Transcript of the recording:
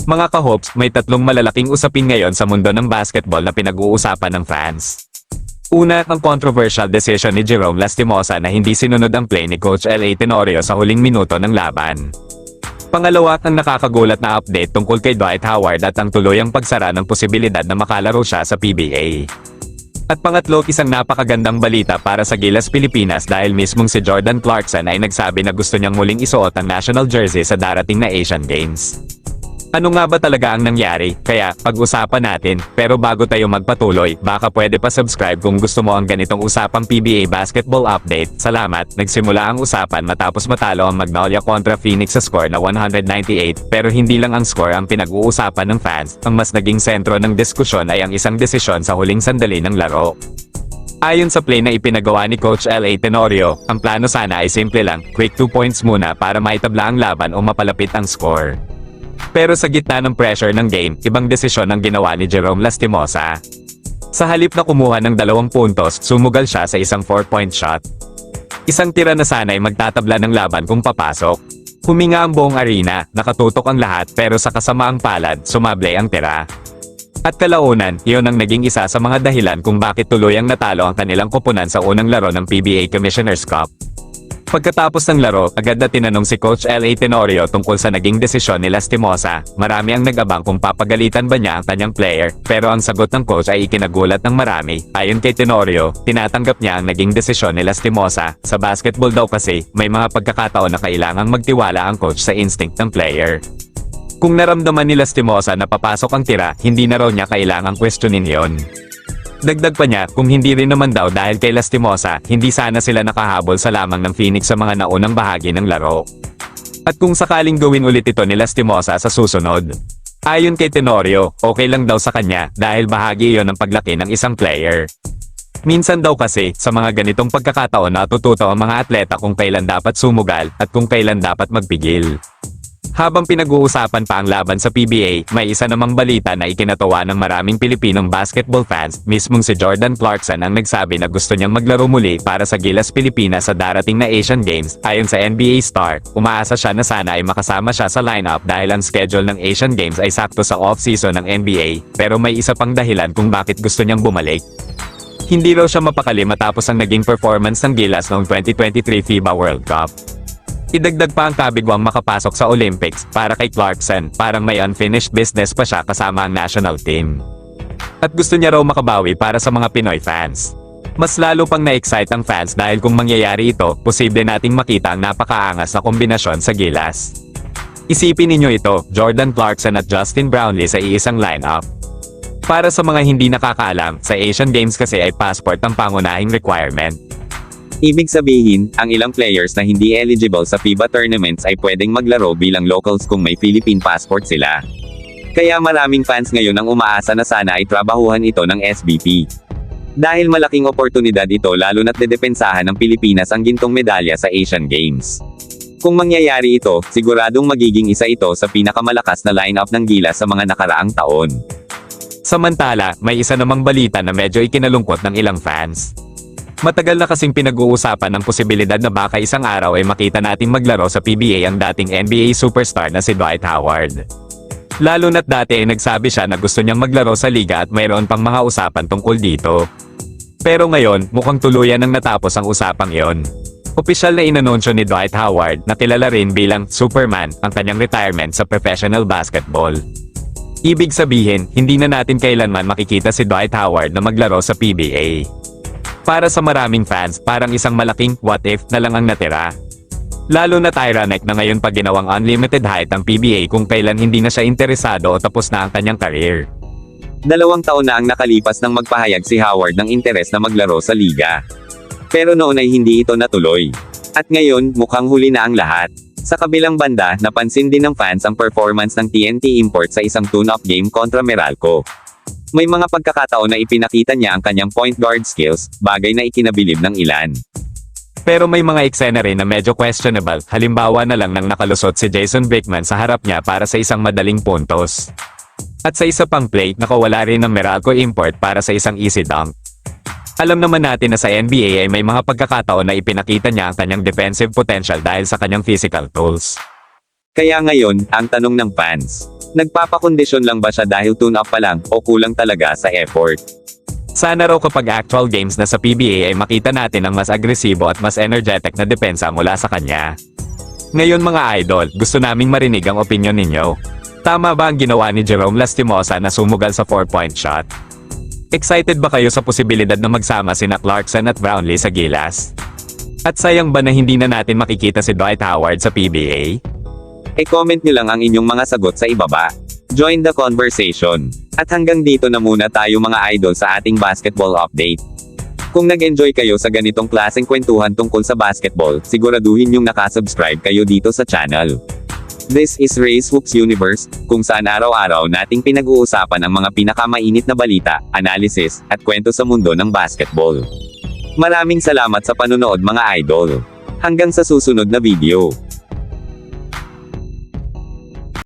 Mga ka-hopes, may tatlong malalaking usapin ngayon sa mundo ng basketball na pinag-uusapan ng fans. Una, ang controversial decision ni Jerome Lastimosa na hindi sinunod ang play ni Coach L.A. Tenorio sa huling minuto ng laban. Pangalawa, ang nakakagulat na update tungkol kay Dwight Howard at ang tuluyang pagsara ng posibilidad na makalaro siya sa PBA. At pangatlo, isang napakagandang balita para sa Gilas Pilipinas dahil mismong si Jordan Clarkson ay nagsabi na gusto niyang muling isuot ang national jersey sa darating na Asian Games. Ano nga ba talaga ang nangyari? Kaya, pag-usapan natin, pero bago tayo magpatuloy, baka pwede pa subscribe kung gusto mo ang ganitong usapang PBA basketball update. Salamat, nagsimula ang usapan matapos matalo ang Magnolia kontra Phoenix sa score na 198, pero hindi lang ang score ang pinag-uusapan ng fans, ang mas naging sentro ng diskusyon ay ang isang desisyon sa huling sandali ng laro. Ayon sa play na ipinagawa ni Coach L.A. Tenorio, ang plano sana ay simple lang, quick 2 points muna para maitabla ang laban o mapalapit ang score. Pero sa gitna ng pressure ng game, ibang desisyon ang ginawa ni Jerome Lastimosa. Sa halip na kumuha ng 2 puntos, sumugal siya sa isang 4-point shot. Isang tira na sana ay magtatabla ng laban kung papasok. Huminga ang buong arena, nakatutok ang lahat pero sa kasamaang palad, sumablay ang tira. At kalaunan, iyon ang naging isa sa mga dahilan kung bakit tuluyang natalo ang kanilang koponan sa unang laro ng PBA Commissioner's Cup. Pagkatapos ng laro, agad na tinanong si Coach L.A. Tenorio tungkol sa naging desisyon ni Lastimosa. Marami ang nag-abang kung papagalitan ba niya ang kanyang player, pero ang sagot ng coach ay ikinagulat ng marami. Ayon kay Tenorio, tinatanggap niya ang naging desisyon ni Lastimosa. Sa basketball daw kasi, may mga pagkakataon na kailangang magtiwala ang coach sa instinct ng player. Kung naramdaman ni Lastimosa na papasok ang tira, hindi na raw niya kailangang questionin yon. Dagdag pa niya, kung hindi rin naman daw dahil kay Lastimosa, hindi sana sila nakahabol sa lamang ng Phoenix sa mga naunang bahagi ng laro. At kung sakaling gawin ulit ito ni Lastimosa sa susunod. Ayon kay Tenorio, okay lang daw sa kanya dahil bahagi iyon ng paglaki ng isang player. Minsan daw kasi, sa mga ganitong pagkakataon natututo ang mga atleta kung kailan dapat sumugal at kung kailan dapat magpigil. Habang pinag-uusapan pa ang laban sa PBA, may isa namang balita na ikinatawa ng maraming Pilipinong basketball fans, mismong si Jordan Clarkson ang nagsabi na gusto niyang maglaro muli para sa Gilas Pilipinas sa darating na Asian Games. Ayon sa NBA star, umaasa siya na sana ay makasama siya sa lineup dahil ang schedule ng Asian Games ay sakto sa off-season ng NBA, pero may isa pang dahilan kung bakit gusto niyang bumalik. Hindi raw siya mapakali matapos ang naging performance ng Gilas noong 2023 FIBA World Cup. Idagdag pa ang kabigwang makapasok sa Olympics para kay Clarkson, parang may unfinished business pa siya kasama ang national team. At gusto niya raw makabawi para sa mga Pinoy fans. Mas lalo pang na-excite ang fans dahil kung mangyayari ito, posible nating makita ang napakaangas na kombinasyon sa Gilas. Isipin ninyo ito, Jordan Clarkson at Justin Brownlee sa iisang lineup. Para sa mga hindi nakakaalam, sa Asian Games kasi ay passport ang pangunahing requirement. Ibig sabihin, ang ilang players na hindi eligible sa FIBA tournaments ay pwedeng maglaro bilang locals kung may Philippine passport sila. Kaya maraming fans ngayon ang umaasa na sana ay trabahuhan ito ng SBP. Dahil malaking oportunidad ito lalo na't dedepensahan ng Pilipinas ang gintong medalya sa Asian Games. Kung mangyayari ito, siguradong magiging isa ito sa pinakamalakas na lineup ng Gilas sa mga nakaraang taon. Samantala, may isa namang balita na medyo ikinalungkot ng ilang fans. Matagal na kasing pinag-uusapan ang posibilidad na baka isang araw ay makita nating maglaro sa PBA ang dating NBA superstar na si Dwight Howard. Lalo na't dati ay nagsabi siya na gusto niyang maglaro sa liga at mayroon pang mga usapan tungkol dito. Pero ngayon, mukhang tuluyan nang natapos ang usapang iyon. Opisyal na inanunsyo ni Dwight Howard na kilala rin bilang Superman ang kanyang retirement sa professional basketball. Ibig sabihin, hindi na natin kailanman makikita si Dwight Howard na maglaro sa PBA. Para sa maraming fans, parang isang malaking what if na lang ang natira. Lalo na ironic na ngayon pa ginawang unlimited height ang PBA kung kailan hindi na siya interesado o tapos na ang kanyang career. 2 taon na ang nakalipas nang magpahayag si Howard ng interes na maglaro sa liga. Pero noon ay hindi ito natuloy. At ngayon, mukhang huli na ang lahat. Sa kabilang banda, napansin din ng fans ang performance ng TNT Import sa isang tune-up game kontra Meralco. May mga pagkakataon na ipinakita niya ang kanyang point guard skills, bagay na ikinabilib ng ilan. Pero may mga eksena rin na medyo questionable, halimbawa na lang nang nakalusot si Jason Brickman sa harap niya para sa isang madaling puntos. At sa isa pang play, nakawala rin ng Meralco Import para sa isang easy dunk. Alam naman natin na sa NBA ay may mga pagkakataon na ipinakita niya ang kanyang defensive potential dahil sa kanyang physical tools. Kaya ngayon, ang tanong ng fans, Nagpapakondisyon lang ba siya dahil tune-up pa lang, o kulang talaga sa effort? Sana raw kapag actual games na sa PBA ay makita natin ang mas agresibo at mas energetic na depensa mula sa kanya. Ngayon mga idol, gusto naming marinig ang opinion ninyo. Tama ba ang ginawa ni Jerome Lastimosa na sumugal sa 4-point shot? Excited ba kayo sa posibilidad na magsama sina Clarkson at Brownlee sa Gilas? At sayang ba na hindi na natin makikita si Dwight Howard sa PBA? E-comment nyo lang ang inyong mga sagot sa ibaba. Join the conversation. At hanggang dito na muna tayo mga idol sa ating basketball update. Kung nag-enjoy kayo sa ganitong klaseng kwentuhan tungkol sa basketball, siguraduhin yung nakasubscribe kayo dito sa channel. This is Ray's Hoops Universe, kung saan araw-araw nating pinag-uusapan ang mga pinakamainit na balita, analysis, at kwento sa mundo ng basketball. Maraming salamat sa panonood mga idol. Hanggang sa susunod na video.